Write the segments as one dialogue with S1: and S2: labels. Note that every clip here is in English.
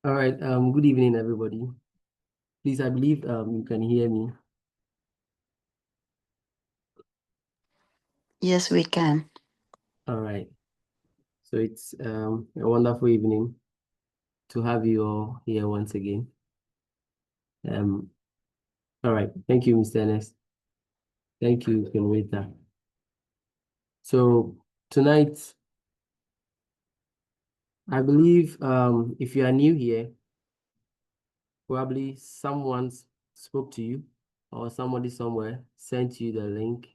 S1: All right. Good evening, everybody. Please, I believe you can hear me.
S2: Yes, we can.
S1: All right. So it's a wonderful evening to have you all here once again. All right. Thank you, Mr. Ernest. Thank you, Kenweta. So tonight, I believe if you are new here, probably someone spoke to you or somebody somewhere sent you the link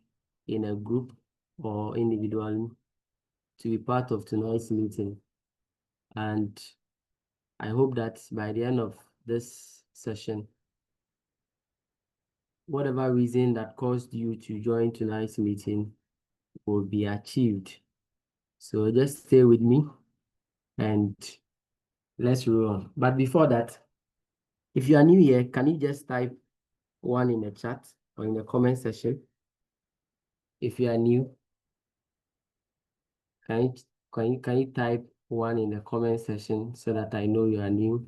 S1: in a group or individually to be part of tonight's meeting. And I hope that by the end of this session, whatever reason that caused you to join tonight's meeting will be achieved. So just stay with me and let's roll on. But before that, if you are new here, can you just type one in the chat or in the comment section? If you are new, can you type one in the comment section so that I know you are new?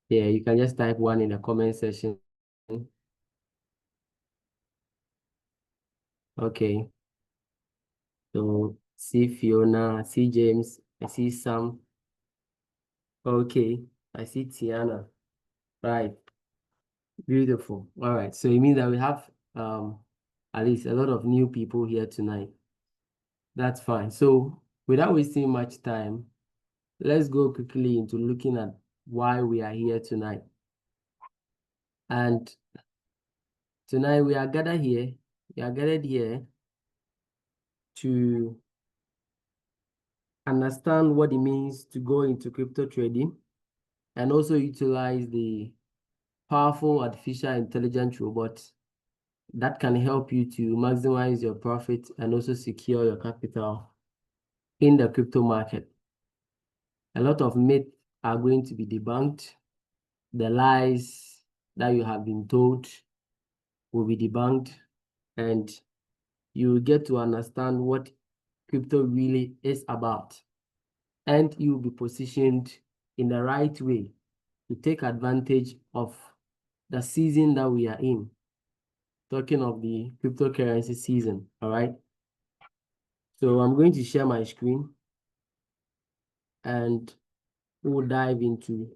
S1: Yeah, you can just type one in the comment section. Okay. So see Fiona, I see James, I see Sam. Okay, I see Tiana. Right, beautiful. All right, so it means that we have at least a lot of new people here tonight. That's fine. So without wasting much time, let's go quickly into looking at why we are here tonight. And tonight we are gathered here. We are gathered here to understand what it means to go into crypto trading and also utilize the powerful artificial intelligence robot that can help you to maximize your profit and also secure your capital in the crypto market. A lot of myths are going to be debunked. The lies that you have been told will be debunked, and you will get to understand what crypto really is about. And you will be positioned in the right way to take advantage of the season that we are in. Talking of the cryptocurrency season, all right? So I'm going to share my screen and we'll dive into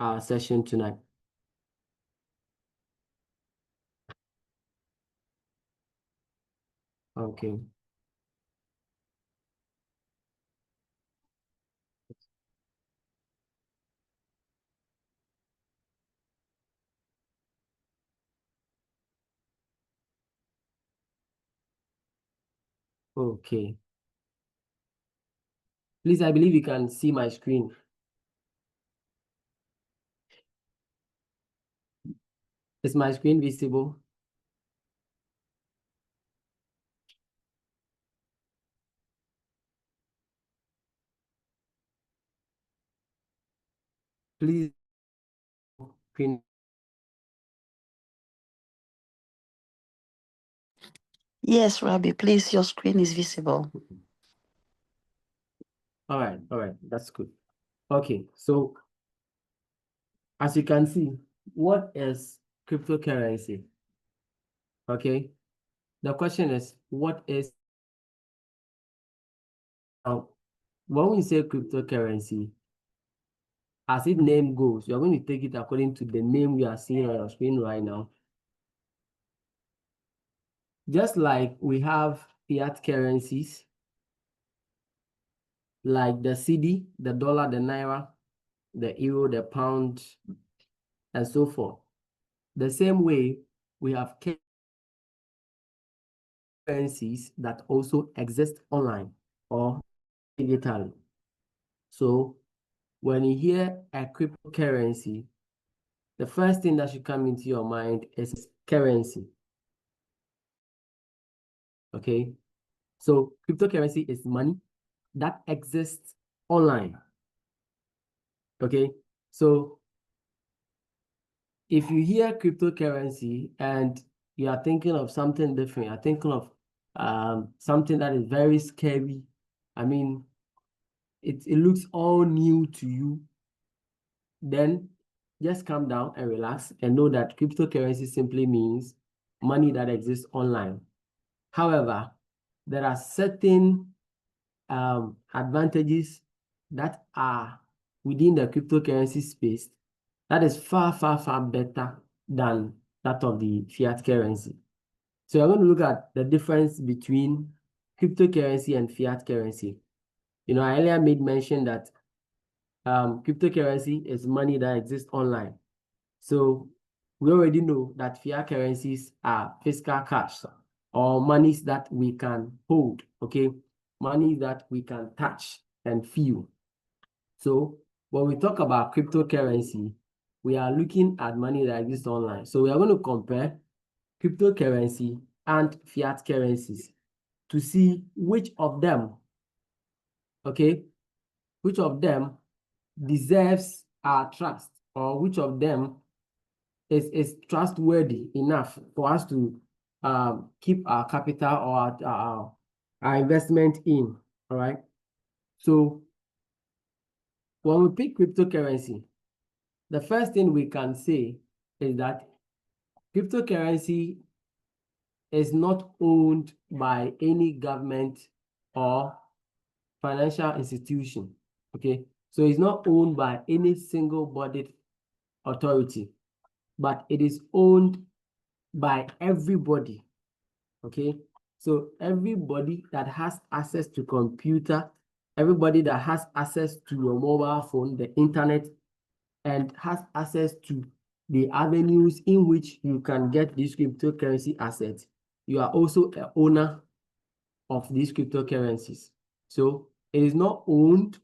S1: our session tonight. Okay. Okay. Please, I believe you can see my screen. Is my screen visible? Please, screen.
S2: Yes, Rabbi, please, your screen is visible.
S1: All right, that's good. Okay, so as you can see, what is cryptocurrency? Okay, the question is, what is now? When we say cryptocurrency, as its name goes, you're going to take it according to the name you are seeing on your screen right now. Just like we have fiat currencies, like the CD, the dollar, the naira, the euro, the pound, and so forth. The same way, we have currencies that also exist online or digitally. So when you hear a cryptocurrency, the first thing that should come into your mind is currency. Okay, so cryptocurrency is money that exists online. Okay, so if you hear cryptocurrency and you are thinking of something different. You're thinking of something that is very scary. I mean, it looks all new to you. Then just calm down and relax and know that cryptocurrency simply means money that exists online. However, there are certain advantages that are within the cryptocurrency space that is far, far, far better than that of the fiat currency. So we're going to look at the difference between cryptocurrency and fiat currency. You know, I earlier made mention that cryptocurrency is money that exists online. So we already know that fiat currencies are physical cash or monies that we can hold, okay? Money that we can touch and feel. So when we talk about cryptocurrency, we are looking at money that exists online. So we are going to compare cryptocurrency and fiat currencies to see which of them, okay, which of them deserves our trust, or which of them is trustworthy enough for us to keep our capital or our investment in. All right. So when we pick cryptocurrency, the first thing we can say is that cryptocurrency is not owned by any government or financial institution. Okay. So it's not owned by any single bodied authority, but it is owned by everybody. Okay. So everybody that has access to computer, everybody that has access to your mobile phone, the internet, and has access to the avenues in which you can get these cryptocurrency assets, you are also an owner of these cryptocurrencies. So it is not owned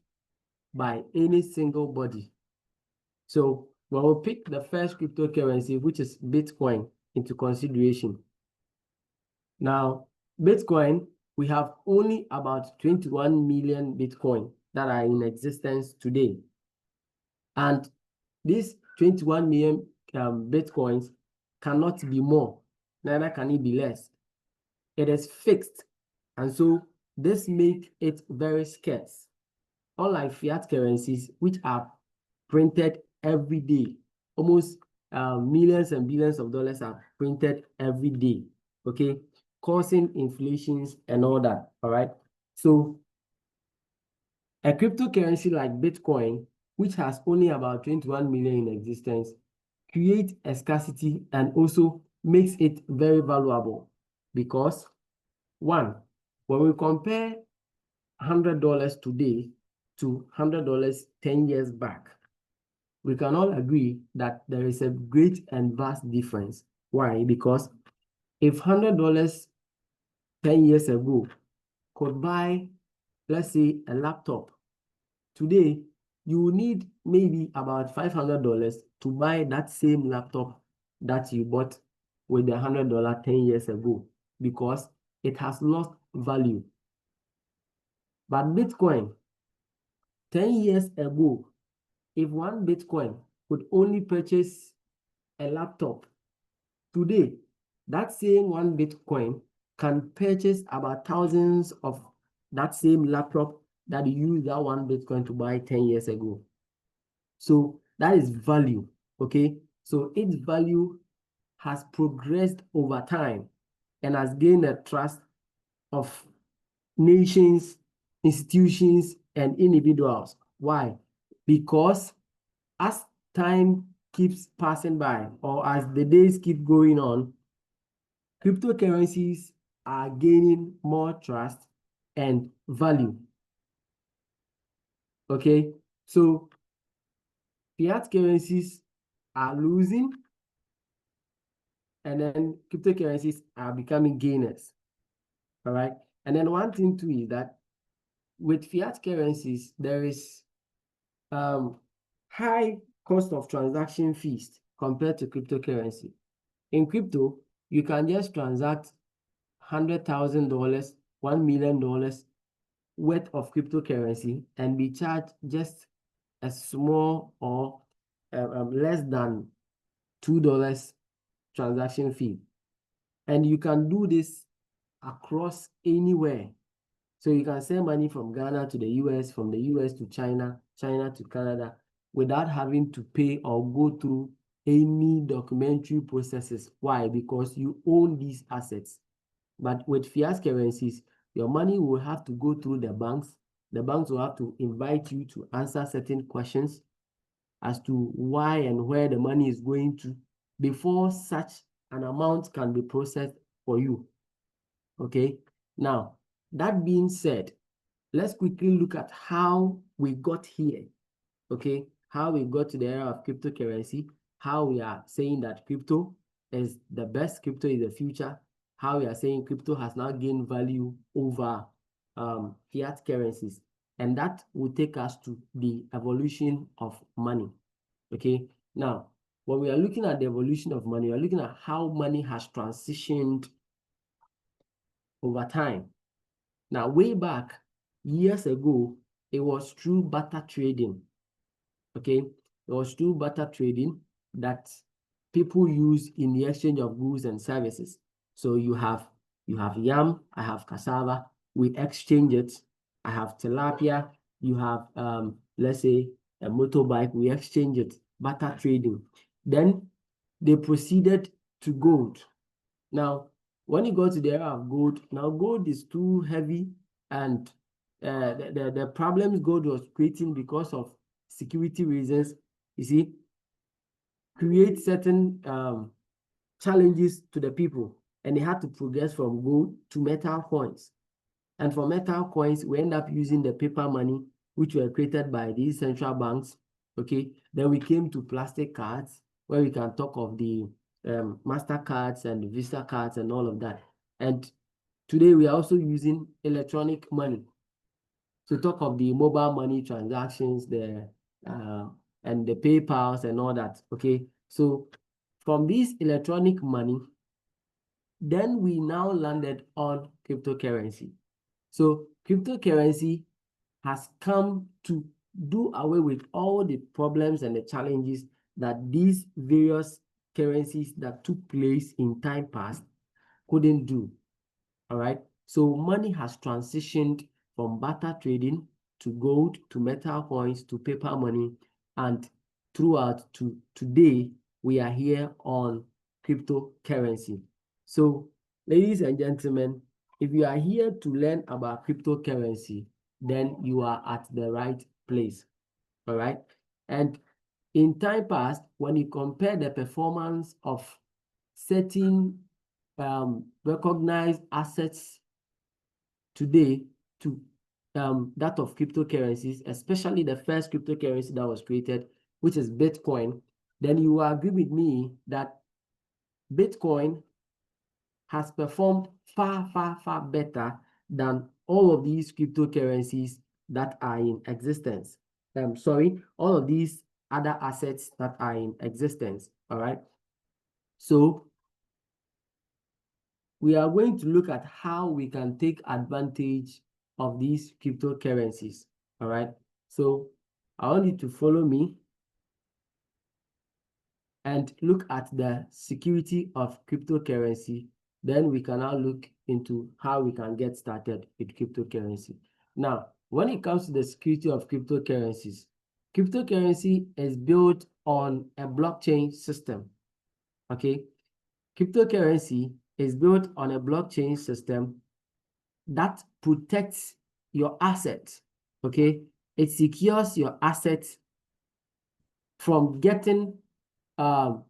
S1: by any single body. So when we pick the first cryptocurrency, which is Bitcoin, into consideration. Now, Bitcoin, we have only about 21 million Bitcoin that are in existence today. And these 21 million Bitcoins cannot be more, neither can it be less. It is fixed. And so this makes it very scarce. Unlike fiat currencies, which are printed every day, almost millions and billions of dollars are printed every day, okay, causing inflations and all that. All right. So a cryptocurrency like Bitcoin, which has only about 21 million in existence, creates a scarcity and also makes it very valuable because, one, when we compare $100 today to $100 10 years back, we can all agree that there is a great and vast difference. Why? Because if $100 10 years ago could buy, let's say, a laptop, today you will need maybe about $500 to buy that same laptop that you bought with the $100 10 years ago, because it has lost value. But Bitcoin, 10 years ago, if one Bitcoin could only purchase a laptop, today, that same one Bitcoin can purchase about thousands of that same laptop that you used that one Bitcoin to buy 10 years ago. So that is value, okay? So its value has progressed over time and has gained the trust of nations, institutions, and individuals. Why? Because as time keeps passing by, or as the days keep going on, cryptocurrencies are gaining more trust and value. Okay, so fiat currencies are losing, and then cryptocurrencies are becoming gainers. All right, and then one thing too is that with fiat currencies, there is high cost of transaction fees compared to cryptocurrency. In crypto, you can just transact $100,000, $1 million worth of cryptocurrency and be charged just a small or less than $2 transaction fee. And you can do this across anywhere. So you can send money from Ghana to the US, from the US to China, China to Canada, without having to pay or go through any documentary processes. Why? Because you own these assets. But with fiat currencies, your money will have to go through the banks. The banks will have to invite you to answer certain questions as to why and where the money is going to before such an amount can be processed for you. Okay, now that being said, let's quickly look at how we got here. Okay, how we got to the era of cryptocurrency, how we are saying that crypto is the best, crypto is the future, how we are saying crypto has now gained value over fiat currencies. And that will take us to the evolution of money. Okay, now when we are looking at the evolution of money, we are looking at how money has transitioned over time. Now, way back years ago, it was through barter trading. Okay, it was through barter trading that people use in the exchange of goods and services. So you have yam, I have cassava, we exchange it. I have tilapia, you have let's say a motorbike, we exchange it. Barter trading. Then they proceeded to gold. Now, when you go to the era of gold, now gold is too heavy, and the problems gold was creating because of security reasons, you see, create certain challenges to the people, and they had to progress from gold to metal coins. And for metal coins, we end up using the paper money, which were created by these central banks. Okay, then we came to plastic cards, where we can talk of the MasterCards and Visa cards and all of that. And today we are also using electronic money. To talk of the mobile money transactions, the and the PayPals and all that. Okay, so from this electronic money, then we now landed on cryptocurrency. So cryptocurrency has come to do away with all the problems and the challenges that these various currencies that took place in time past couldn't do. All right. So money has transitioned from barter trading to gold to metal coins to paper money, and throughout to today we are here on cryptocurrency. So ladies and gentlemen, if you are here to learn about cryptocurrency, then you are at the right place. All right. And in time past, when you compare the performance of certain recognized assets today to that of cryptocurrencies, especially the first cryptocurrency that was created, which is Bitcoin, then you will agree with me that Bitcoin has performed far, far, far better than all of these cryptocurrencies that are in existence. All of these other assets that are in existence. All right. So we are going to look at how we can take advantage of these cryptocurrencies. All right. So I want you to follow me and look at the security of cryptocurrency. Then we can now look into how we can get started with cryptocurrency. Now, when it comes to the security of cryptocurrencies, cryptocurrency is built on a blockchain system. Okay. Cryptocurrency is built on a blockchain system that protects your assets. Okay. It secures your assets from getting scam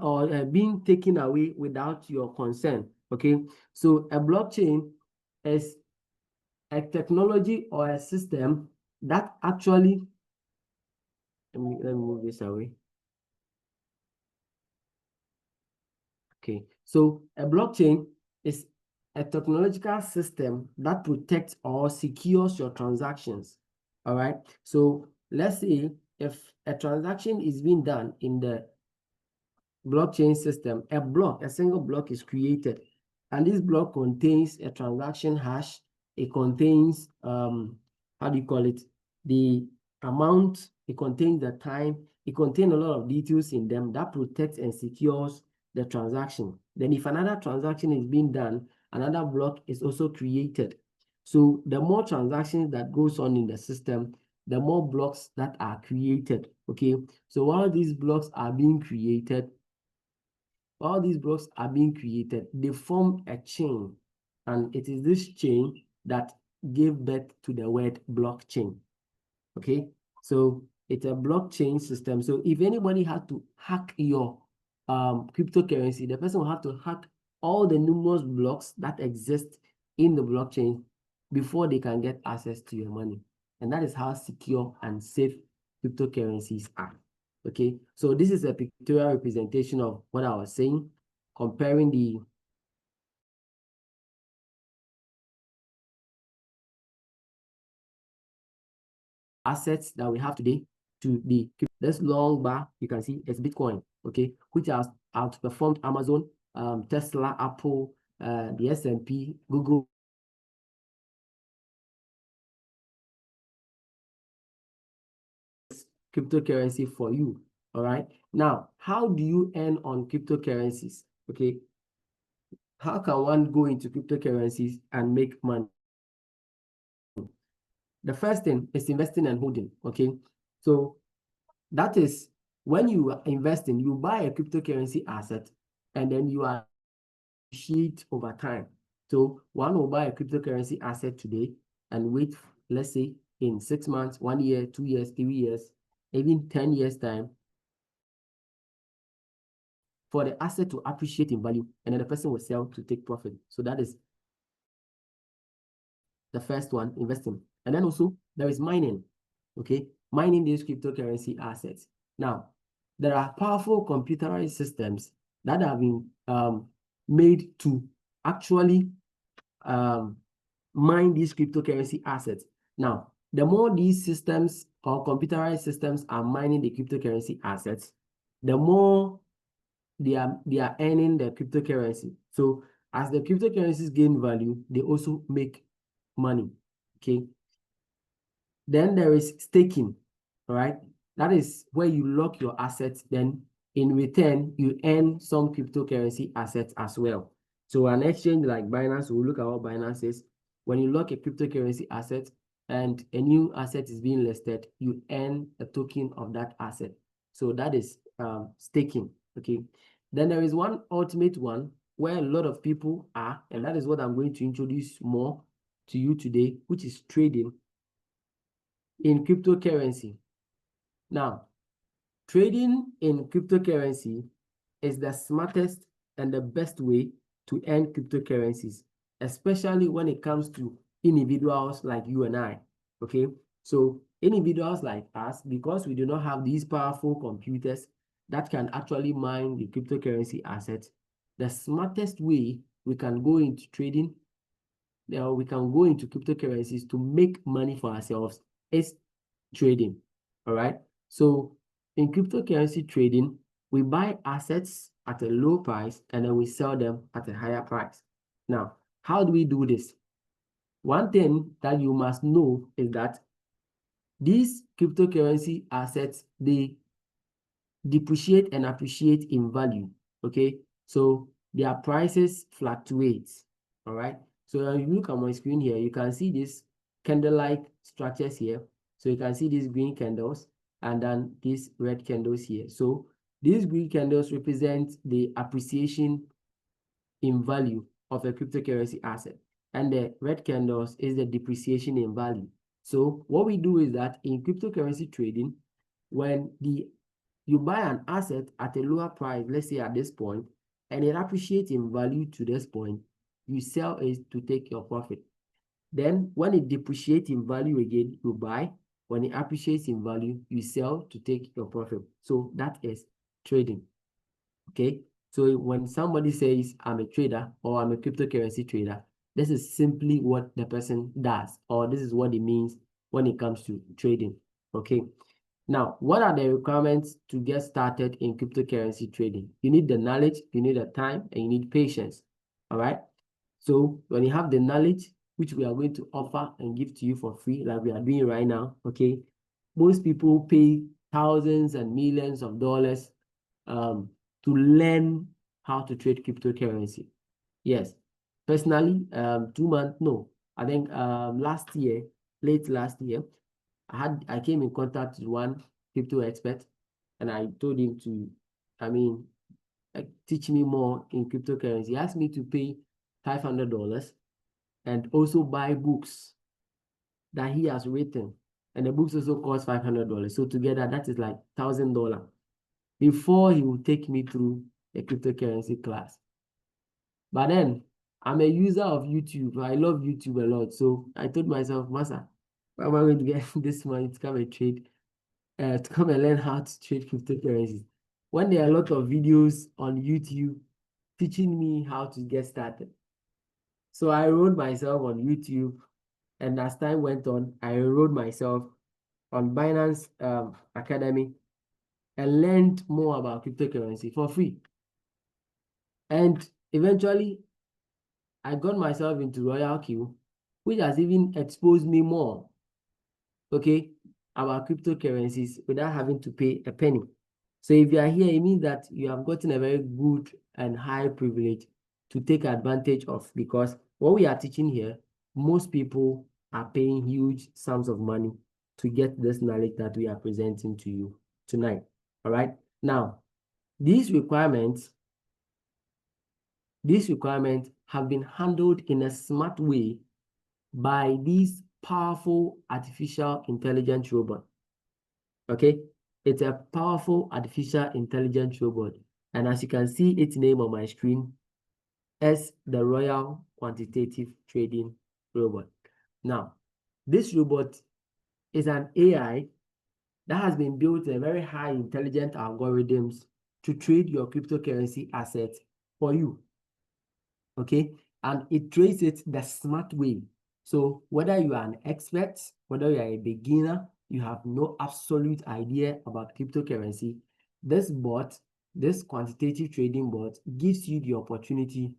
S1: or being taken away without your consent. Okay, so a blockchain is a technology or a system that actually, let me move this away. Okay, so a blockchain is a technological system that protects or secures your transactions. All right, so let's say if a transaction is being done in the blockchain system, a single block is created, and this block contains a transaction hash. It contains how do you call it, the amount, it contains the time, it contains a lot of details in them that protects and secures the transaction. Then if another transaction is being done, another block is also created. So the more transactions that goes on in the system, the more blocks that are created, okay? So while these blocks are being created, they form a chain, and it is this chain that gave birth to the word blockchain, okay? So it's a blockchain system. So if anybody had to hack your cryptocurrency, the person will have to hack all the numerous blocks that exist in the blockchain before they can get access to your money. And that is how secure and safe cryptocurrencies are. Okay, so this is a pictorial representation of what I was saying, comparing the assets that we have today to the this long bar. You can see it's Bitcoin, okay, which has outperformed Amazon, Tesla, Apple, the S&P, Google. Cryptocurrency for you. All right. Now, how do you earn on cryptocurrencies? Okay. How can one go into cryptocurrencies and make money? The first thing is investing and holding. Okay. So that is when you are investing, you buy a cryptocurrency asset and then you appreciate over time. So one will buy a cryptocurrency asset today and wait, let's say in 6 months, 1 year, 2 years, 3 years, even 10 years time, for the asset to appreciate in value, and then the person will sell to take profit. So that is the first one, investing. And then also there is mining, okay? Mining these cryptocurrency assets. Now, there are powerful computerized systems that have been made to actually mine these cryptocurrency assets. Now, the more these systems or computerized systems are mining the cryptocurrency assets, the more they are earning the cryptocurrency. So as the cryptocurrencies gain value, they also make money. Okay. Then there is staking. All right. That is where you lock your assets. Then in return, you earn some cryptocurrency assets as well. So an exchange like Binance, we'll look at what Binance is. When you lock a cryptocurrency asset and a new asset is being listed, you earn a token of that asset. So that is staking. Okay. Then there is one ultimate one where a lot of people are, and that is what I'm going to introduce more to you today, which is trading in cryptocurrency. Now, trading in cryptocurrency is the smartest and the best way to earn cryptocurrencies, especially when it comes to individuals like you and I, okay? So individuals like us, because we do not have these powerful computers that can actually mine the cryptocurrency assets, the smartest way we can go into trading, we can go into cryptocurrencies to make money for ourselves is trading, all right? So in cryptocurrency trading, we buy assets at a low price and then we sell them at a higher price. Now, how do we do this? One thing that you must know is that these cryptocurrency assets, they depreciate and appreciate in value, okay? So their prices fluctuate, all right? So when you look at my screen here, you can see these candle-like structures here. So you can see these green candles and then these red candles here. So these green candles represent the appreciation in value of a cryptocurrency asset. And the red candles is the depreciation in value. So what we do is that in cryptocurrency trading, when you buy an asset at a lower price, let's say at this point, and it appreciates in value to this point, you sell it to take your profit. Then when it depreciates in value again, you buy. When it appreciates in value, you sell to take your profit. So that is trading. Okay. So when somebody says, I'm a trader or I'm a cryptocurrency trader, this is simply what the person does, or this is what it means when it comes to trading. Okay. Now, what are the requirements to get started in cryptocurrency trading? You need the knowledge, you need the time, and you need patience. All right. So when you have the knowledge, which we are going to offer and give to you for free, like we are doing right now, okay? Most people pay thousands and millions of dollars to learn how to trade cryptocurrency. Yes, personally, 2 months, no, I think last year, late last year, I came in contact with one crypto expert, and I told him to, teach me more in cryptocurrency. He asked me to pay $500 and also buy books that he has written, and the books also cost $500. So together, that is like $1,000 before he will take me through a cryptocurrency class. But then I'm a user of YouTube. I love YouTube a lot. So I told myself, Masa, where am I going to get this money to come and trade, to come and learn how to trade cryptocurrencies? When there are a lot of videos on YouTube teaching me how to get started. So I enrolled myself on YouTube, and as time went on, I enrolled myself on Binance Academy and learned more about cryptocurrency for free. And eventually, I got myself into RoyalQ, which has even exposed me more, okay, about cryptocurrencies without having to pay a penny. So if you are here, it means that you have gotten a very good and high privilege to take advantage of, because what we are teaching here, most people are paying huge sums of money to get this knowledge that we are presenting to you tonight. All right. Now, these requirements have been handled in a smart way by these powerful artificial intelligence robot. Okay, it's a powerful artificial intelligence robot, and as you can see its name on my screen, as the Royal Quantitative Trading Robot. Now, this robot is an AI that has been built in very high intelligent algorithms to trade your cryptocurrency assets for you. Okay, and it trades it the smart way. So whether you are an expert, whether you are a beginner, you have no absolute idea about cryptocurrency, this bot, this quantitative trading bot, gives you the opportunity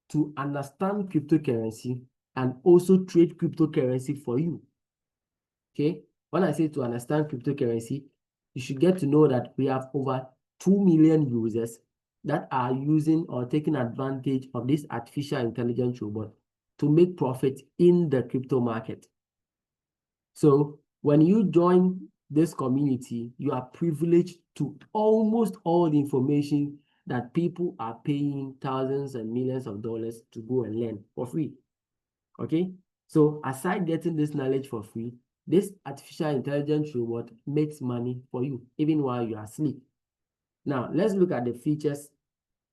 S1: to understand cryptocurrency and also trade cryptocurrency for you. Okay, when I say to understand cryptocurrency, you should get to know that we have over 2 million users that are using or taking advantage of this artificial intelligence robot to make profit in the crypto market. So when you join this community, you are privileged to almost all the information that people are paying thousands and millions of dollars to go and learn for free. Okay, so aside getting this knowledge for free, this artificial intelligence robot makes money for you even while you are asleep. Now, let's look at the features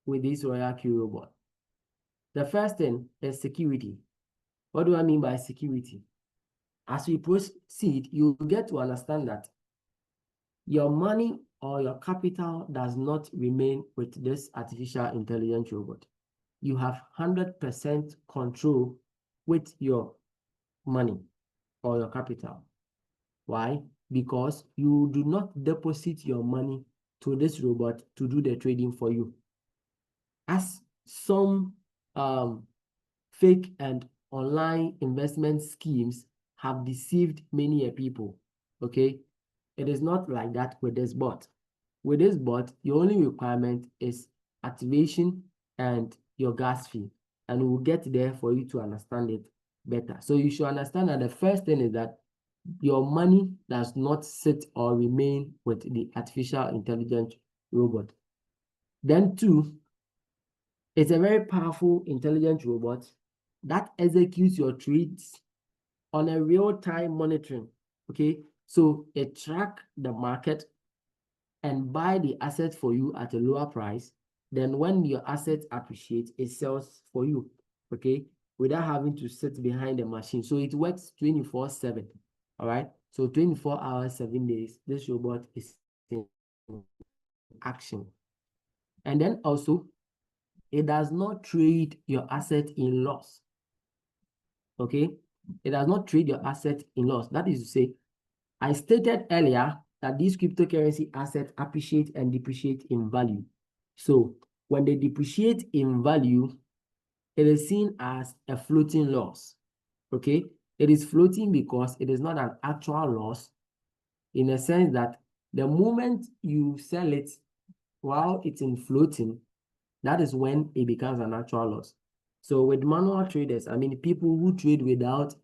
S1: with this RoyalQ robot. The first thing is security. What do I mean by security? As we proceed, you get to understand that your money or your capital does not remain with this artificial intelligence robot. You have 100% control with your money or your capital. Why? Because you do not deposit your money to this robot to do the trading for you. As some fake and online investment schemes have deceived many people, okay? It is not like that with this bot. With this bot, your only requirement is activation and your gas fee, and we'll get there for you to understand it better. So you should understand that the first thing is that your money does not sit or remain with the artificial intelligence robot. Then two, it's a very powerful intelligent robot that executes your trades on a real-time monitoring, okay? So it tracks the market and buy the asset for you at a lower price. Then when your assets appreciate, it sells for you, okay? Without having to sit behind the machine. So it works 24/7, all right? So 24 hours, 7 days, this robot is in action. And then also, it does not trade your asset in loss, okay? It does not trade your asset in loss. That is to say, I stated earlier that these cryptocurrency assets appreciate and depreciate in value. So when they depreciate in value, it is seen as a floating loss, okay? It is floating because it is not an actual loss, in a sense that the moment you sell it while it's in floating, that is when it becomes a natural loss. So with manual traders, I mean, people who trade without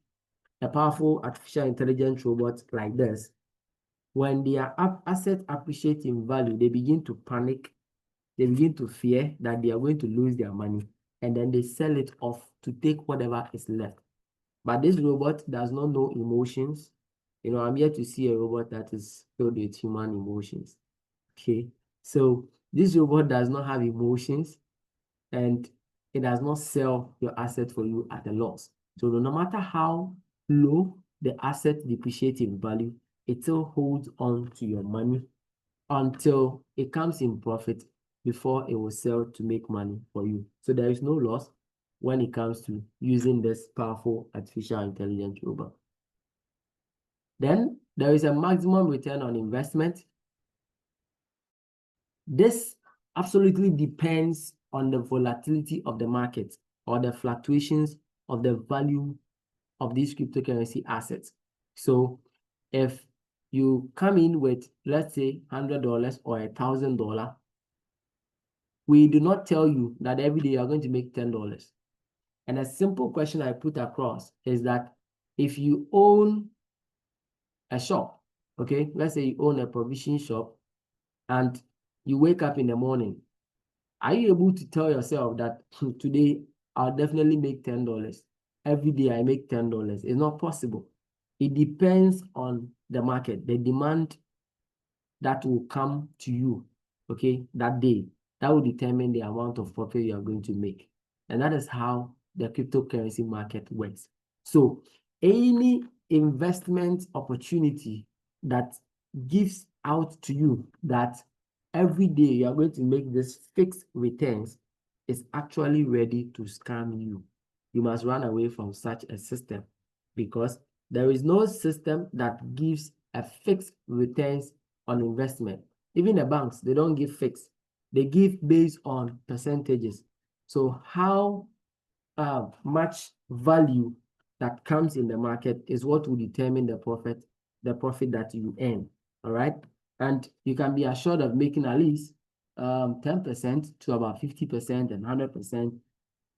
S1: a powerful artificial intelligence robot like this, when their assets appreciate in value, they begin to panic. They begin to fear that they are going to lose their money, and then they sell it off to take whatever is left. But this robot does not know emotions. You know, I'm yet to see a robot that is filled with human emotions. Okay, so this robot does not have emotions, and it does not sell your asset for you at a loss. So no matter how low the asset depreciates in value, it still holds on to your money until it comes in profit before it will sell to make money for you. So there is no loss when it comes to using this powerful artificial intelligence robot. Then there is a maximum return on investment. This absolutely depends on the volatility of the market or the fluctuations of the value of these cryptocurrency assets. So if you come in with, let's say, $100 or $1,000, we do not tell you that every day you are going to make $10. And a simple question I put across is that if you own a shop, okay, let's say you own a provision shop, and you wake up in the morning, are you able to tell yourself that today I'll definitely make $10? Every day I make $10. It's not possible. It depends on the market, the demand that will come to you, okay, that day. That will determine the amount of profit you are going to make. And that is how the cryptocurrency market works. So any investment opportunity that gives out to you that every day you are going to make this fixed returns is actually ready to scam you. You must run away from such a system, because there is no system that gives a fixed returns on investment. Even the banks, they don't give fixed. They give based on percentages. So how much value that comes in the market is what will determine the profit that you earn. All right. And you can be assured of making at least 10% to about 50% and 100%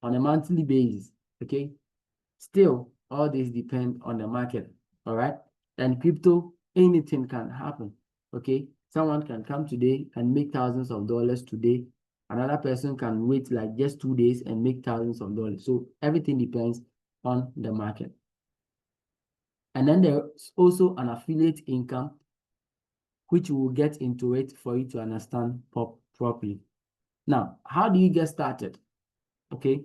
S1: on a monthly basis. Okay. Still, all this depend on the market. All right. And crypto, anything can happen. Okay. Someone can come today and make thousands of dollars today. Another person can wait like just 2 days and make thousands of dollars. So everything depends on the market. And then there's also an affiliate income, which we'll get into it for you to understand properly. Now, how do you get started? Okay.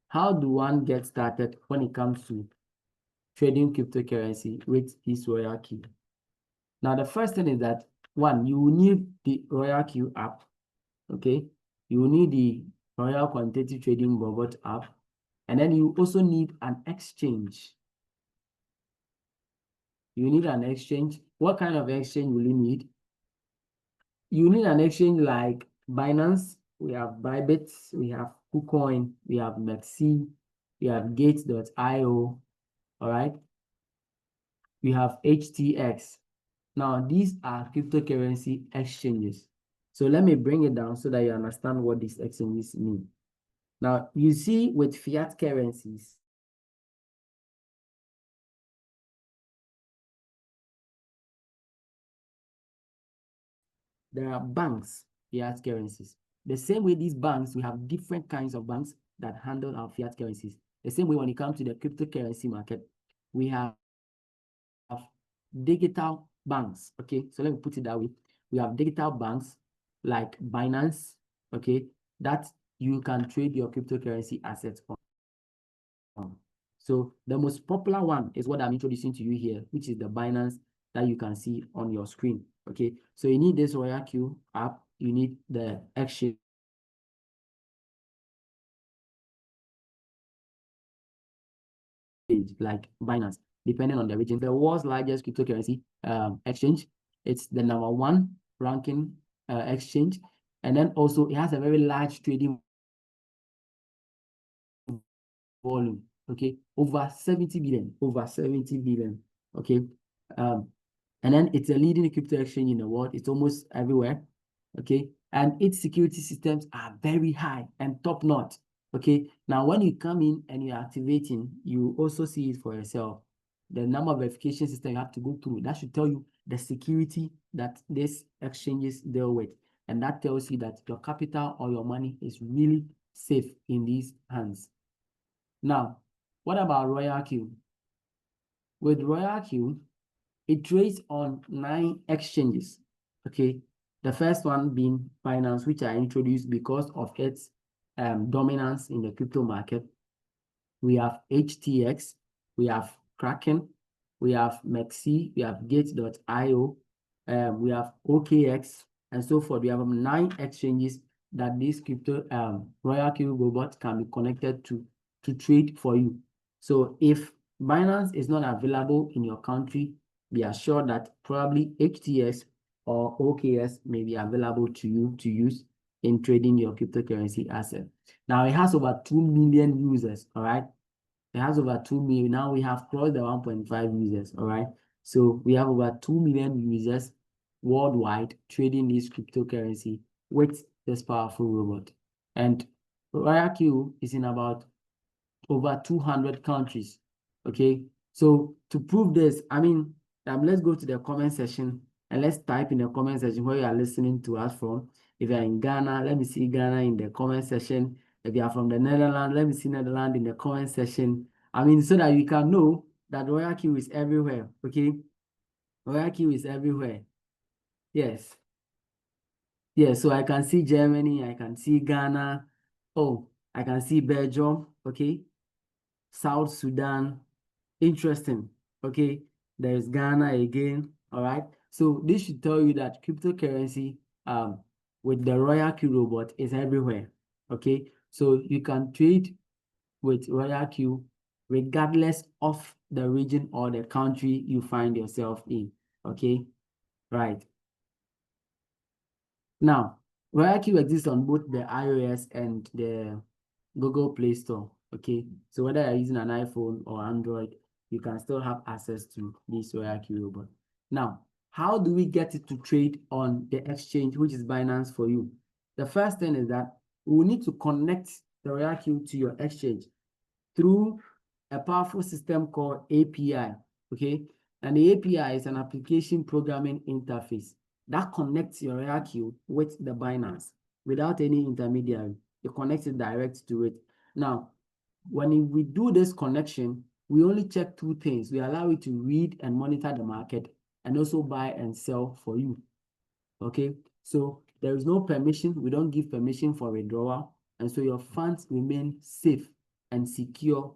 S1: How do one get started when it comes to trading cryptocurrency with this RoyalQ? Now, the first thing is that, one, you will need the RoyalQ app. Okay. You will need the Royal Quantitative Trading Robot app. And then you also need an exchange. You need an exchange. What kind of exchange will you need? You need an exchange like Binance. We have Bybit, we have KuCoin, we have Mexi, we have Gate.io. All right. We have HTX. Now, these are cryptocurrency exchanges. So let me bring it down so that you understand what these exchanges mean. Now, you see with fiat currencies, there are banks, fiat currencies. The same way these banks, we have different kinds of banks that handle our fiat currencies. The same way when it comes to the cryptocurrency market, we have digital banks. Okay, so let me put it that way. We have digital banks like Binance, okay, that you can trade your cryptocurrency assets on. So the most popular one is what I'm introducing to you here, which is the Binance that you can see on your screen. Okay, so you need this RoyalQ app, you need the exchange like Binance, depending on the region. The world's largest cryptocurrency exchange. It's the #1 ranking exchange, and then also it has a very large trading volume. Okay, over 70 billion. Okay, and then it's a leading crypto exchange in the world. It's almost everywhere. Okay, and its security systems are very high and top-notch. Okay, now when you come in and you're activating, you also see it for yourself. The number of verification systems you have to go through, that should tell you the security that these exchanges deal with. And that tells you that your capital or your money is really safe in these hands. Now, what about RoyalQ? With RoyalQ, it trades on 9 exchanges. Okay, the first one being Binance, which I introduced because of its dominance in the crypto market. We have HTX, we have Kraken, we have Mexi, we have Gate.io, we have OKX, and so forth. We have 9 exchanges that this crypto RoyalQ robot can be connected to trade for you. So if Binance is not available in your country, be assured that probably HTX or OKX may be available to you to use in trading your cryptocurrency asset. Now it has over 2 million users, all right? It has over 2 million. Now we have crossed the 1.5 users, all right? So we have over 2 million users worldwide trading this cryptocurrency with this powerful robot. And RoyalQ is in about over 200 countries, okay? So to prove this, I mean, let's go to the comment section and let's type in the comment section where you are listening to us from. If you're in Ghana, let me see Ghana in the comment section. If you are from the Netherlands, let me see Netherlands in the comment section. I mean, so that you can know that RoyalQ is everywhere, okay? RoyalQ is everywhere. Yes. Yes, so I can see Germany, I can see Ghana. Oh, I can see Belgium, okay? South Sudan. Interesting. Okay, there's Ghana again. All right. So this should tell you that cryptocurrency with the RoyalQ robot is everywhere. Okay, so you can trade with RoyalQ regardless of the region or the country you find yourself in. Okay, right. Now, RoyalQ exists on both the iOS and the Google Play Store. Okay, so whether you're using an iPhone or Android, you can still have access to this RoyalQ robot. Now, how do we get it to trade on the exchange, which is Binance for you? The first thing is that we will need to connect the RoyalQ to your exchange through a powerful system called API. Okay, and the API is an application programming interface that connects your RoyalQ with the Binance without any intermediary. You connect it direct to it. Now, when we do this connection, we only check 2 things. We allow it to read and monitor the market and also buy and sell for you. Okay, so there is no permission. We don't give permission for withdrawal. And so your funds remain safe and secure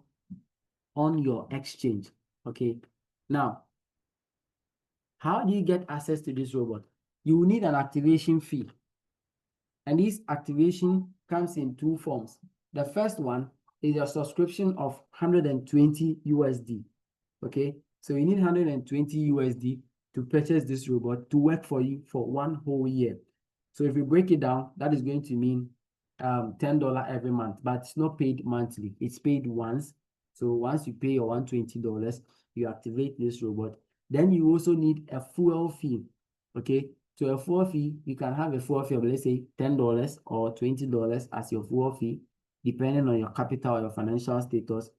S1: on your exchange. Okay, now, how do you get access to this robot? You will need an activation fee. And this activation comes in 2 forms. The first one is a subscription of 120 USD. Okay, so you need 120 USD to purchase this robot to work for you for 1 whole year. So if you break it down, that is going to mean $10 every month, but it's not paid monthly. It's paid once. So once you pay your $120, you activate this robot. Then you also need a fuel fee. Okay, so a fuel fee, you can have a fuel fee of, let's say, $10 or $20 as your fuel fee, depending on your capital or your financial status.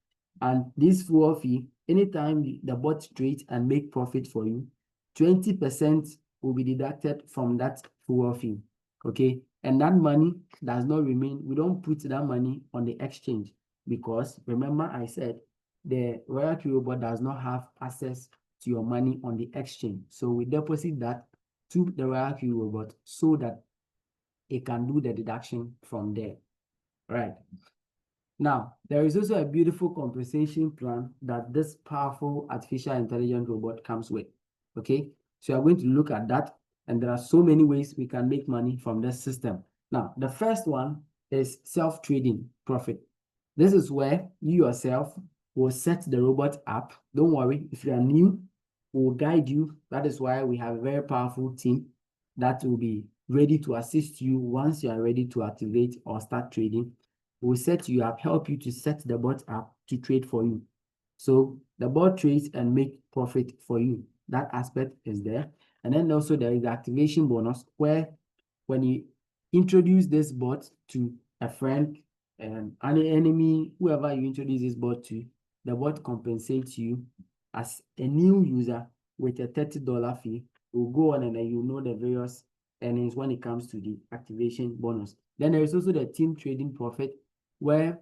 S1: And this fuel fee, anytime the bot trades and make profit for you, 20% will be deducted from that fuel fee. Okay, and that money does not remain. We don't put that money on the exchange because remember I said the RoyalQ robot does not have access to your money on the exchange. So we deposit that to the RoyalQ robot so that it can do the deduction from there. Right. Now, there is also a beautiful compensation plan that this powerful artificial intelligence robot comes with. Okay, so we're going to look at that, and there are so many ways we can make money from this system. Now, the first one is self-trading profit. This is where you yourself will set the robot up. Don't worry, if you are new, we will guide you. That is why we have a very powerful team that will be ready to assist you once you are ready to activate or start trading. We'll set you up, help you to set the bot up to trade for you. So the bot trades and make profit for you. That aspect is there. And then also there is the activation bonus where when you introduce this bot to a friend, an enemy, whoever you introduce this bot to, the bot compensates you as a new user with a $30 fee. Will go on and then you know the various earnings when it comes to the activation bonus. Then there is also the team trading profit, where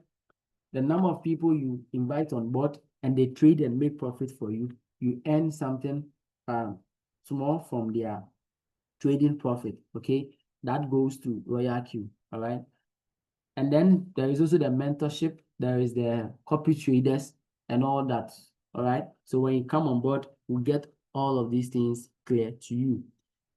S1: the number of people you invite on board and they trade and make profit for you, you earn something small from their trading profit. Okay, that goes to RoyalQ. All right. And then there is also the mentorship, there is the copy traders and all that. All right. So when you come on board, we get all of these things clear to you.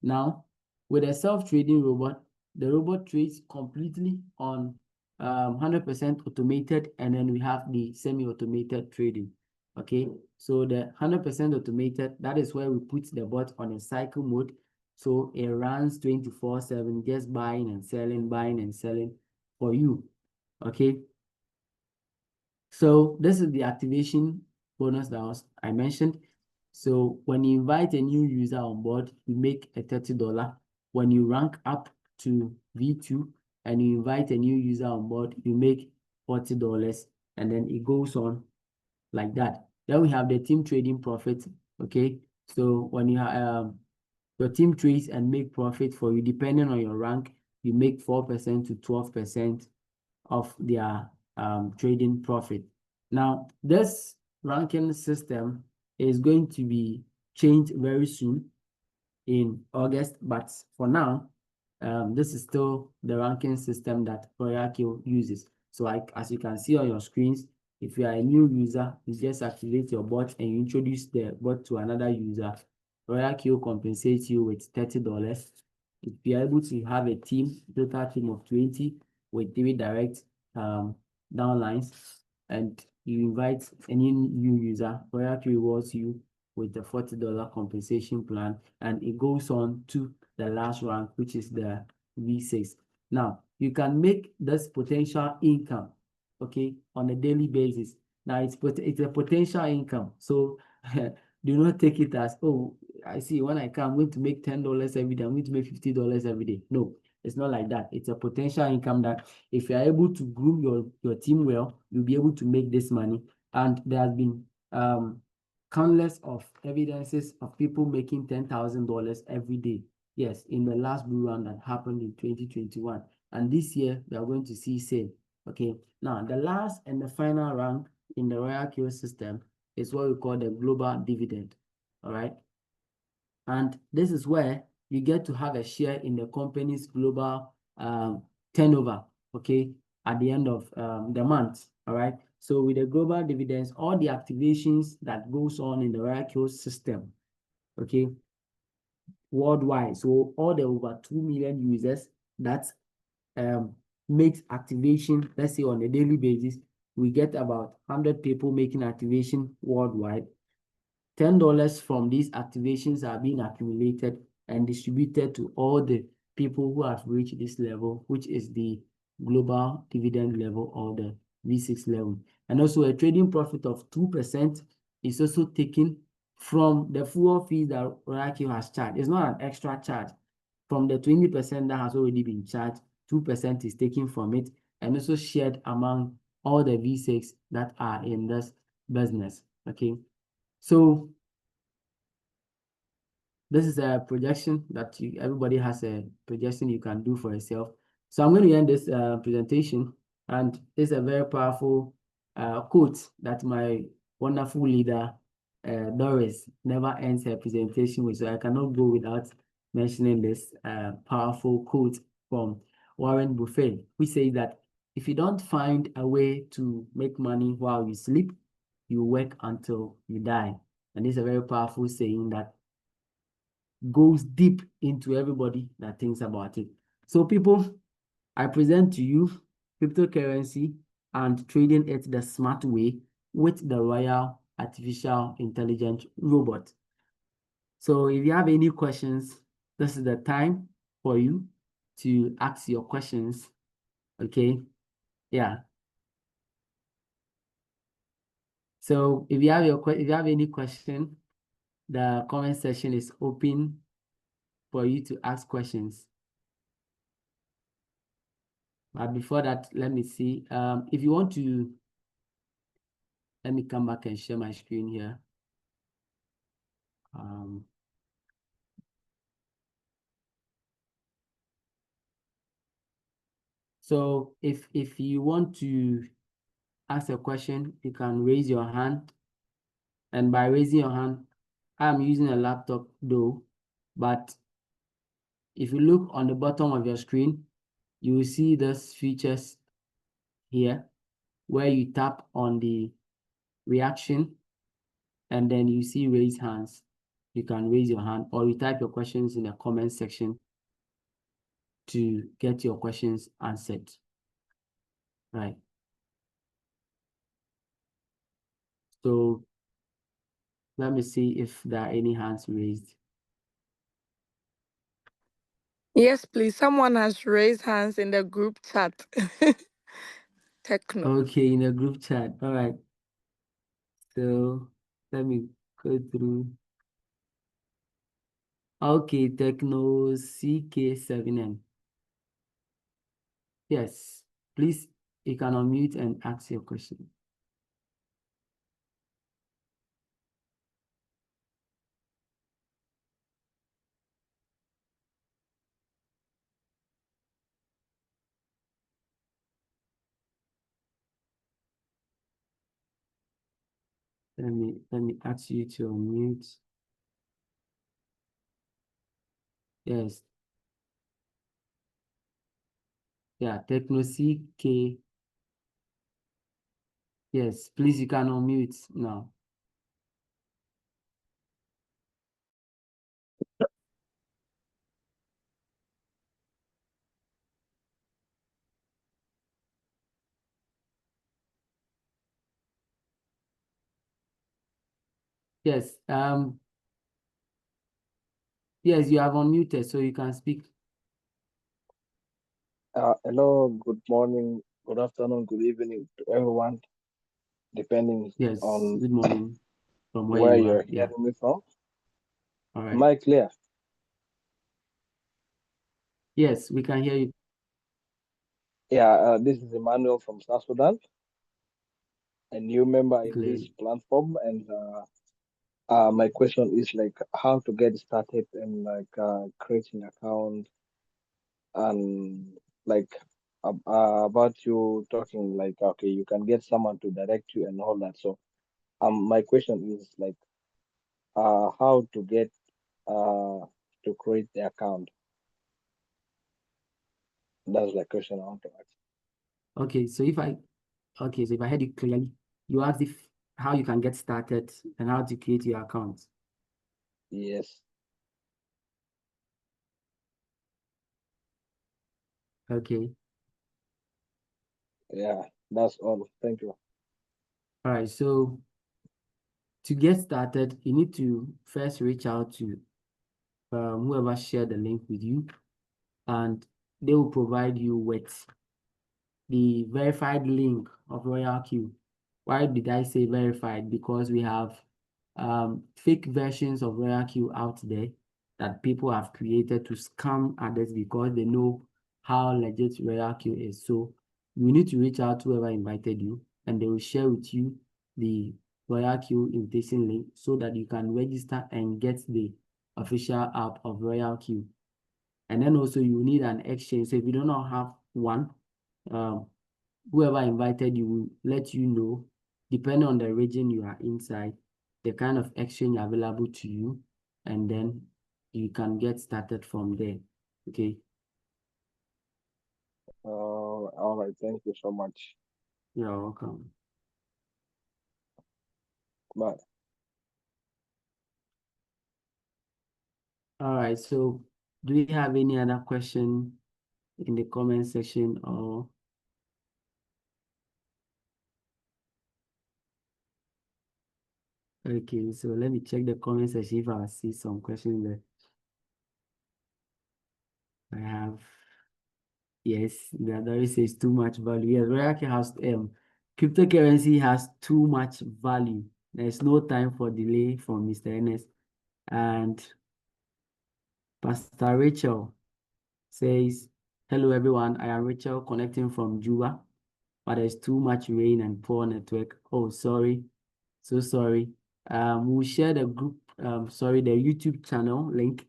S1: Now, with a self-trading robot, the robot trades completely on 100% automated, and then we have the semi-automated trading. Okay, so the 100% automated, that is where we put the bot on a cycle mode. So it runs 24/7, just buying and selling for you. Okay, so this is the activation bonus that I mentioned. So when you invite a new user on board, you make a $30. When you rank up to V2 and you invite a new user on board, you make $40, and then it goes on like that. Then we have the team trading profit. Okay, so when you have your team trades and make profit for you, depending on your rank, you make 4% to 12% of their trading profit. Now, this ranking system is going to be changed very soon in August, but for now, this is still the ranking system that RoyalQ uses. So as you can see on your screens, if you are a new user, you just activate your bot and you introduce the bot to another user. RoyalQ compensates you with $30. If you are able to have a total team of 20 with 3 direct downlines, and you invite any new user, RoyalQ rewards you with the $40 compensation plan, and it goes on to the last rank, which is the V6. Now, you can make this potential income, okay, on a daily basis. Now, it's a potential income, so do not take it as, oh, I see when I come, I'm going to make $10 every day, I'm going to make $50 every day. No, it's not like that. It's a potential income that if you are able to groom your team well, you'll be able to make this money. And there has been countless of evidences of people making $10,000 every day. Yes, in the last blue round that happened in 2021. And this year, we are going to see same. Okay, now the last and the final rank in the RoyalQ system is what we call the global dividend. All right. And this is where you get to have a share in the company's global turnover, okay, at the end of the month. All right. So with the global dividends, all the activations that goes on in the RoyalQ system, okay, worldwide. So all the over 2 million users that makes activation, let's say on a daily basis, we get about 100 people making activation worldwide. $10 from these activations are being accumulated and distributed to all the people who have reached this level, which is the global dividend level or the V6 level. And also a trading profit of 2% is also taken from the full fee that RoyalQ has charged. It's not an extra charge. From the 20% that has already been charged, 2% is taken from it and also shared among all the V6 that are in this business. Okay. So this is a projection that everybody has a projection you can do for yourself. So I'm going to end this presentation, and this is a very powerful quote that my wonderful leader, Doris, never ends her presentation with. So I cannot go without mentioning this powerful quote from Warren Buffett, which says that if you don't find a way to make money while you sleep, you work until you die. And this is a very powerful saying that goes deep into everybody that thinks about it. So people, I present to you cryptocurrency and trading it the smart way with the Royal Artificial Intelligence Robot. So if you have any questions, this is the time for you to ask your questions. Okay, yeah. So if you have any question, the comment section is open for you to ask questions. But before that, let me see. If you want to, let me come back and share my screen here. So if you want to ask a question, you can raise your hand. And by raising your hand, I'm using a laptop though, but if you look on the bottom of your screen, you will see those features here where you tap on the reaction and then you see raise hands. You can raise your hand or you type your questions in the comment section to get your questions answered. Right. So let me see if there are any hands raised.
S3: Yes, please. Someone has raised hands in the group chat. Techno.
S1: Okay, in the group chat. All right. So let me go through. Okay, Techno CK7M. Yes, please, you can unmute and ask your question. Let me ask you to unmute. Yes. Yeah, Techno CK. Yes, please, you can unmute now. Yes, yes, you have unmuted, so you can speak.
S4: Hello, good morning, good afternoon, good evening to everyone, depending
S1: Yes,
S4: on
S1: good morning from where
S4: where
S1: you
S4: you're
S1: are. Yeah,
S4: hearing me from.
S1: all right.
S4: Am I clear?
S1: Yes, we can hear you.
S4: Yeah, this is Emmanuel from South Sudan, a new member in this
S1: Clearly.
S4: platform, and my question is like how to get started and creating account and like about you talking like okay, you can get someone to direct you and all that. So my question is like how to get to create the account. That's the question I want to ask.
S1: Okay, so if I heard you clearly, you asked if how you can get started and how to create your account.
S4: Yes.
S1: Okay.
S4: Yeah, that's all. Thank you.
S1: All right, so to get started, you need to first reach out to whoever shared the link with you, and they will provide you with the verified link of RoyalQ. Why did I say verified? Because we have fake versions of RoyalQ out there that people have created to scam others because they know how legit RoyalQ is. So you need to reach out to whoever invited you, and they will share with you the RoyalQ invitation link so that you can register and get the official app of RoyalQ. And then also you need an exchange. So if you do not have one, whoever invited you will let you know, depending on the region you are inside, the kind of exchange available to you, and then you can get started from there. Okay.
S4: All right. Thank you so much.
S1: You're welcome.
S4: Bye.
S1: All right. So do you have any other question in the comment section or? Okay, so let me check the comment section if I see some questions there. I have, yes, the other says too much value. Yes, RoyalQ has cryptocurrency has too much value. There's no time for delay from Mr. Ernest. And Pastor Rachel says, Hello, everyone. I am Rachel connecting from Juba, but there's too much rain and poor network. Oh, sorry. So sorry. We'll share the group, the YouTube channel link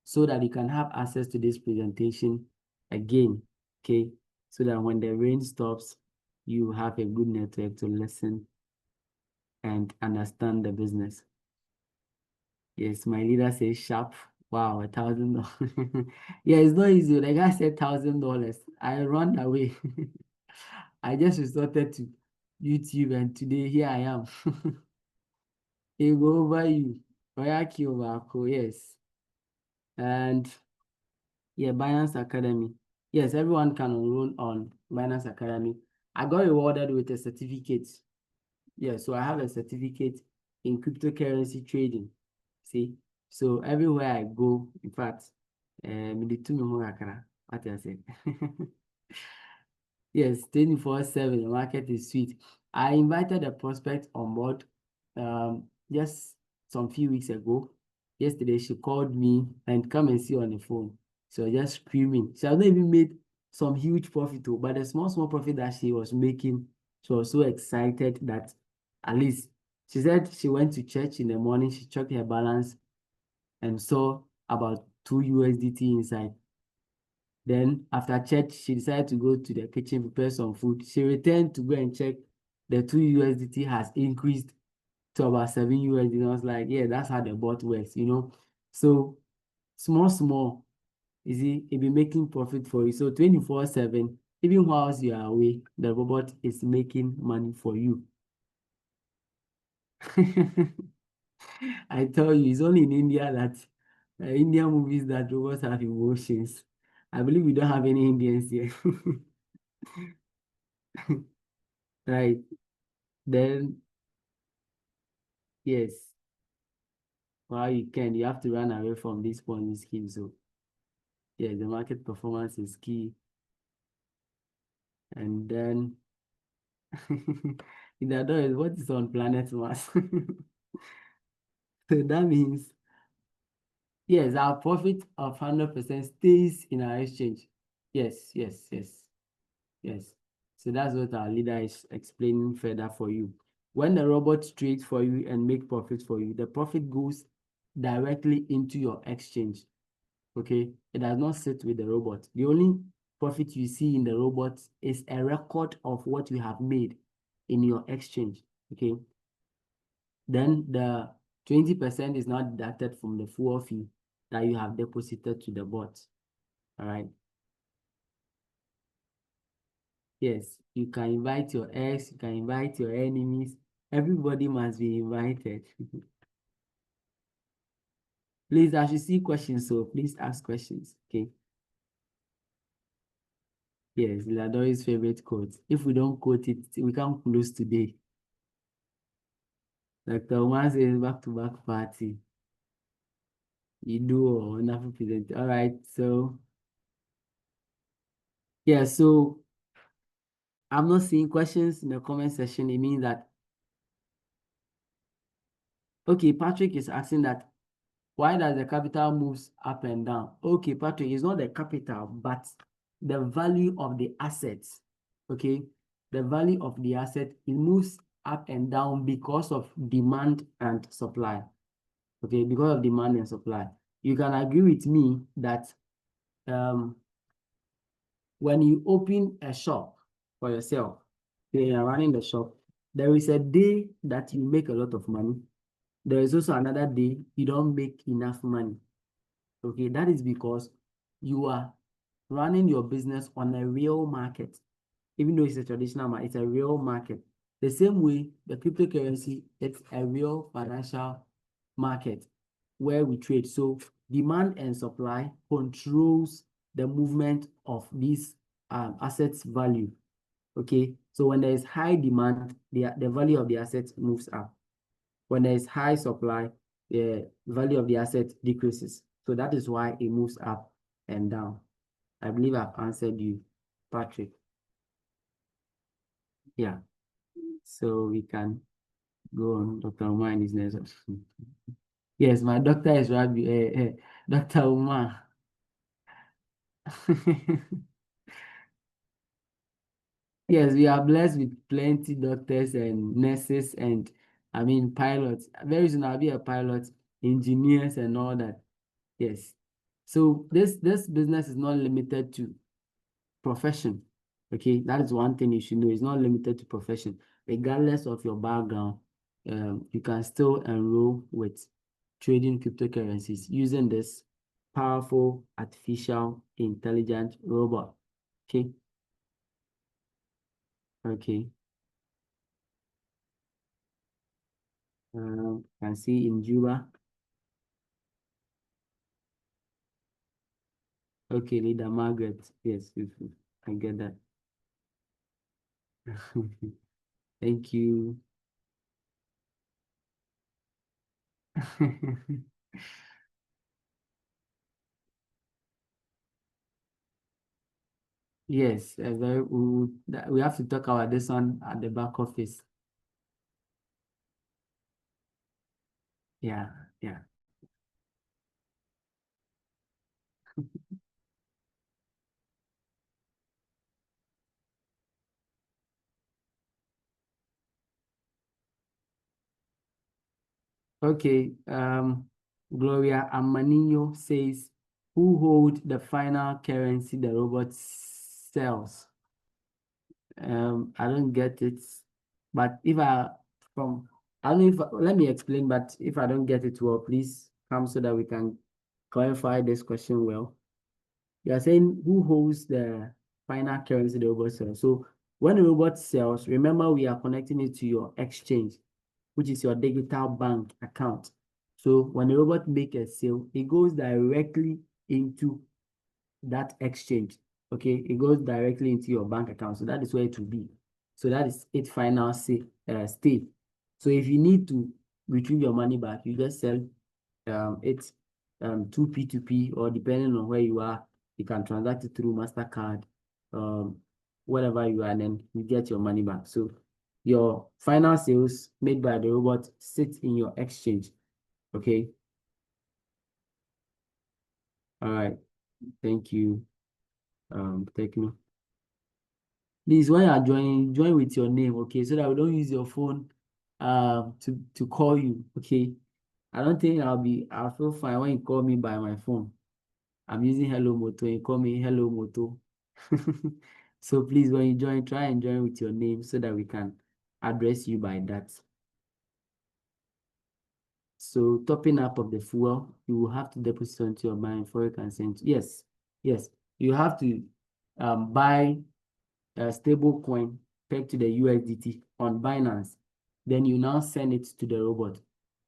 S1: so that you can have access to this presentation again, okay? So that when the rain stops, you have a good network to listen and understand the business. Yes, my leader says sharp. Wow, $1,000. Yeah, it's not easy. The guy said $1,000. I run away. I just resorted to YouTube, and today here I am. He go over you. RoyalQ AI, yes. And yeah, Binance Academy. Yes, everyone can enroll on Binance Academy. I got rewarded with a certificate. Yeah, so I have a certificate in cryptocurrency trading. See, so everywhere I go, in fact, me the two what I say. Yes, 24/7, the market is sweet. I invited a prospect on board just some few weeks ago. Yesterday, she called me and come and see on the phone. So just screaming. She has not even made some huge profit, but the small profit that she was making, she was so excited that at least she said she went to church in the morning, she checked her balance and saw about 2 USDT inside. Then after church, she decided to go to the kitchen, prepare some food. She returned to go and check the 2 USDT has increased to about 7 USD. I was like, yeah, that's how the bot works, you know. So small, you see, it be making profit for you. So 24/7, even whilst you are away, the robot is making money for you. I tell you, it's only in India that Indian movies that robots have emotions. I believe we don't have any Indians here. Right. Then, yes, well, you have to run away from this Ponzi scheme. So, yeah, the market performance is key. And then, in the other is what is on planet Mars. So that means, yes, our profit of 100% stays in our exchange. Yes. Yes. So that's what our leader is explaining further for you. When the robot trades for you and make profit for you, the profit goes directly into your exchange. Okay, it does not sit with the robot. The only profit you see in the robot is a record of what you have made in your exchange. Okay, then the 20% is not deducted from the full fee that you have deposited to the bot. All right. Yes, you can invite your ex, you can invite your enemies. Everybody must be invited. Please, I should see questions, so please ask questions. Okay. Yes, Ladori's favorite quote. If we don't quote it, we can't close today. Dr. Omar says back-to-back party. You do a wonderful present. All right, so yeah, so I'm not seeing questions in the comment section. It means that okay, Patrick is asking that why does the capital moves up and down? Okay, Patrick, it's not the capital, but the value of the assets. Okay, the value of the asset, it moves up and down because of demand and supply. Okay, because of demand and supply. You can agree with me that when you open a shop for yourself, you are running the shop, there is a day that you make a lot of money. There is also another day you don't make enough money. Okay, that is because you are running your business on a real market. Even though it's a traditional market, it's a real market. The same way the cryptocurrency, it's a real financial market where we trade. So demand and supply controls the movement of these assets value. Okay, so when there is high demand, the value of the assets moves up. When there is high supply, the value of the asset decreases. So that is why it moves up and down. I believe I've answered you, Patrick. Yeah. So we can go on. Dr. Umar is next. Yes, my doctor is Rabbi, Dr. Umar. Yes, we are blessed with plenty doctors and nurses and I mean pilots. Very soon I'll be a pilot, engineers and all that. Yes. So this business is not limited to profession. Okay, that is one thing you should know. It's not limited to profession. Regardless of your background, you can still enroll with trading cryptocurrencies using this powerful artificial intelligent robot. Okay. Okay. Can see in Juba. Okay, leader Margaret. Yes, I get that. Thank you. Yes, we have to talk about this one at the back office. Yeah, yeah. Okay, Gloria Amanino says, who hold the final currency the robot sells? I don't get it, but if from, I don't know if, let me explain, but if I don't get it well, please come so that we can clarify this question well. You are saying who holds the final currency the robot sells? So when the robot sells, remember we are connecting it to your exchange, which is your digital bank account. So when the robot make a sale, it goes directly into that exchange. Okay, it goes directly into your bank account. So that is where it will be. So that is its final state. So if you need to retrieve your money back, you just sell it to P2P, or depending on where you are, you can transact it through MasterCard, whatever you are, and then you get your money back. So your final sales made by the robot sit in your exchange. Okay. All right. Thank you. Techno. Please, when you are joining, join with your name, okay, so that we don't use your phone to call you. Okay. I don't think I'll feel fine when you call me by my phone. I'm using Hello Moto, you call me Hello Moto. So please, when you join, try and join with your name so that we can address you by that. So topping up of the fuel, you will have to deposit onto your bank before you can send. Yes, yes. You have to buy a stable coin pegged to the USDT on Binance. Then you now send it to the robot.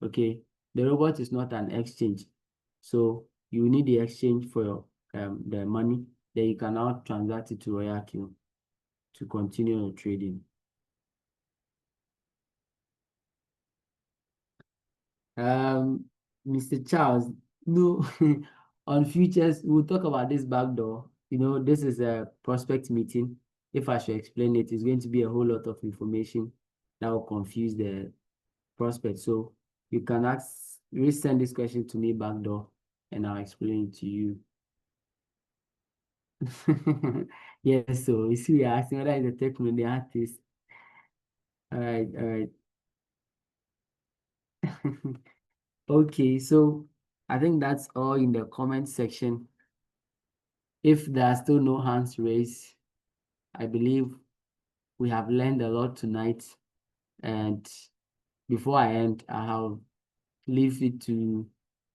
S1: Okay. The robot is not an exchange. So you need the exchange for your the money. Then you can now transact it to RoyalQ to continue your trading. Um, Mr. Charles, no, on futures, we'll talk about this backdoor. You know, this is a prospect meeting. If I should explain it, it's going to be a whole lot of information that will confuse the prospect. So you can resend this question to me backdoor and I'll explain it to you. Yes, so you see, we are asking whether it's a techno the artist. All right, all right. Okay, so I think that's all in the comment section. If there are still no hands raised, I believe we have learned a lot tonight. And before I end, I'll leave it to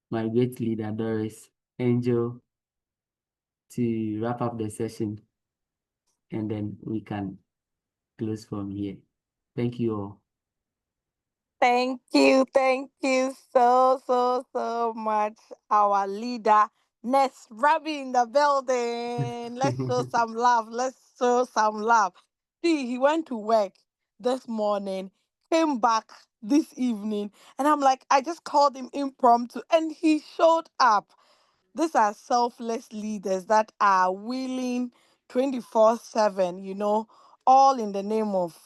S1: my great leader, Doris Angel, to wrap up the session, and then we can close from here. Thank you all.
S3: Thank you so much, our leader. Next, Rabbi in the building. Let's show some love. Let's show some love. See, he went to work this morning, came back this evening, and I'm like, I just called him impromptu, and he showed up. These are selfless leaders that are willing 24/7, all in the name of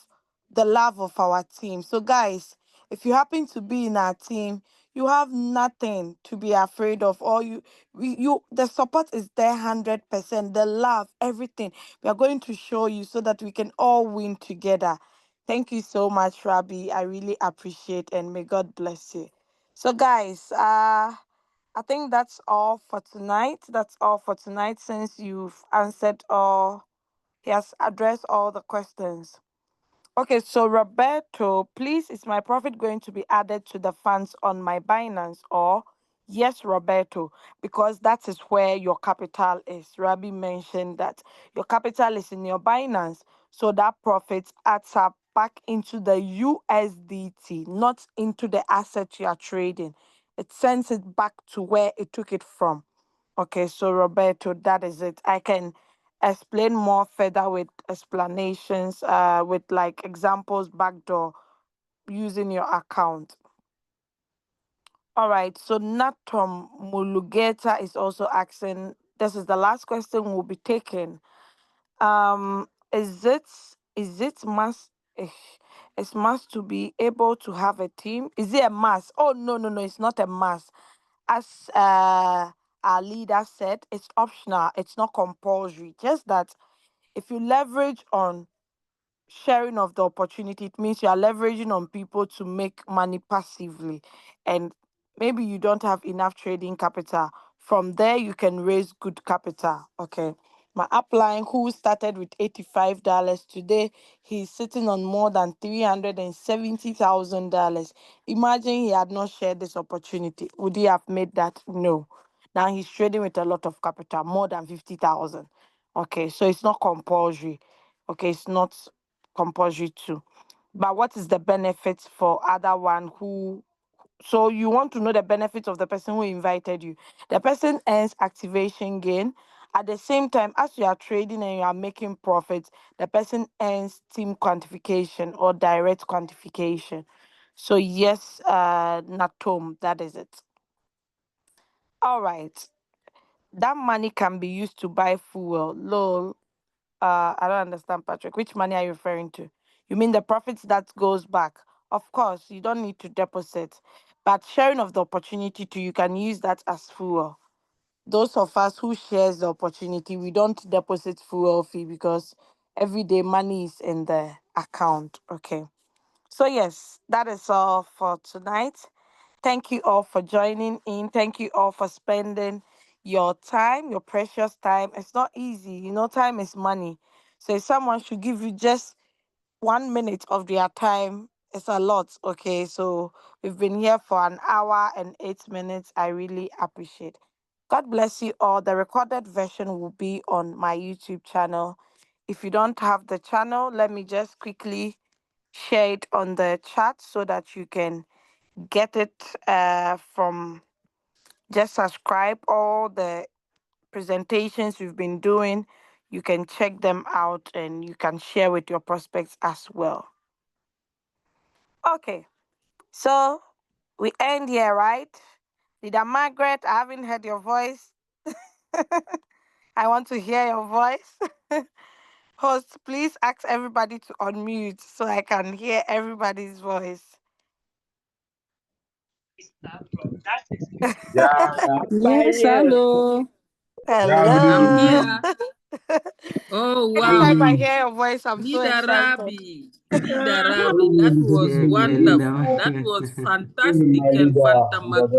S3: the love of our team. So, guys, if you happen to be in our team, you have nothing to be afraid of. Or the support is there 100%, the love, everything. We are going to show you so that we can all win together. Thank you so much, Rabbi. I really appreciate, and may God bless you. So, guys, I think that's all for tonight. That's all for tonight, since you've answered all, he has addressed all the questions. Okay, so Roberto, please, is my profit going to be added to the funds on my Binance? Or yes, Roberto, because that is where your capital is. Rabbi mentioned that your capital is in your Binance, so that profit adds up back into the USDT, not into the asset you are trading. It sends it back to where it took it from. Okay, so Roberto, that is it. I can explain more further with explanations, with like examples, backdoor, using your account. All right, so Natom Mulugeta is also asking, this is the last question we'll be taking. Is it must eh, it's must to be able to have a team? Is it a must? Oh, no, it's not a must. As our leader said, it's optional, it's not compulsory. Just that if you leverage on sharing of the opportunity, it means you are leveraging on people to make money passively. And maybe you don't have enough trading capital. From there, you can raise good capital. Okay. My upline, who started with $85, today he's sitting on more than $370,000. Imagine he had not shared this opportunity. Would he have made that? No. Now he's trading with a lot of capital, more than 50,000. Okay, so it's not compulsory. Okay, it's not compulsory too. But what is the benefits for other one who, so you want to know the benefits of the person who invited you. The person earns activation gain. At the same time, as you are trading and you are making profits, the person earns team quantification or direct quantification. So yes, Natom, that is it. All right. That money can be used to buy fuel. Lol. I don't understand, Patrick. Which money are you referring to? You mean the profits that goes back? Of course, you don't need to deposit, but sharing of the opportunity to, you can use that as fuel. Those of us who shares the opportunity, we don't deposit fuel fee because everyday money is in the account. Okay. So yes, that is all for tonight. Thank you all for joining in. Thank you all for spending your time, your precious time. It's not easy. Time is money. So if someone should give you just 1 minute of their time, it's a lot. Okay. So we've been here for an hour and 8 minutes. I really appreciate. God bless you all. The recorded version will be on my YouTube channel. If you don't have the channel, let me just quickly share it on the chat so that you can get it from, just subscribe all the presentations we've been doing. You can check them out and you can share with your prospects as well. Okay, so we end here, right? Leader Margaret, I haven't heard your voice. I want to hear your voice. Host, please ask everybody to unmute so I can hear everybody's voice.
S5: Yeah,
S3: By
S6: Yes,
S3: you.
S6: hello.
S5: yeah, good
S6: I'm
S5: evening.
S3: Hello.
S6: here. Oh,
S5: Good
S3: Anytime
S6: wow.
S3: I
S5: evening.
S3: hear your voice, I'm so
S6: Leader
S3: excited.
S6: Rabbi. Leader
S5: Good
S6: Rabbi. That
S5: evening, good
S6: was
S1: Yeah,
S5: evening.
S1: yeah, leader.
S6: wonderful. That was
S5: This is my
S6: fantastic and
S5: leader,
S6: fantastic.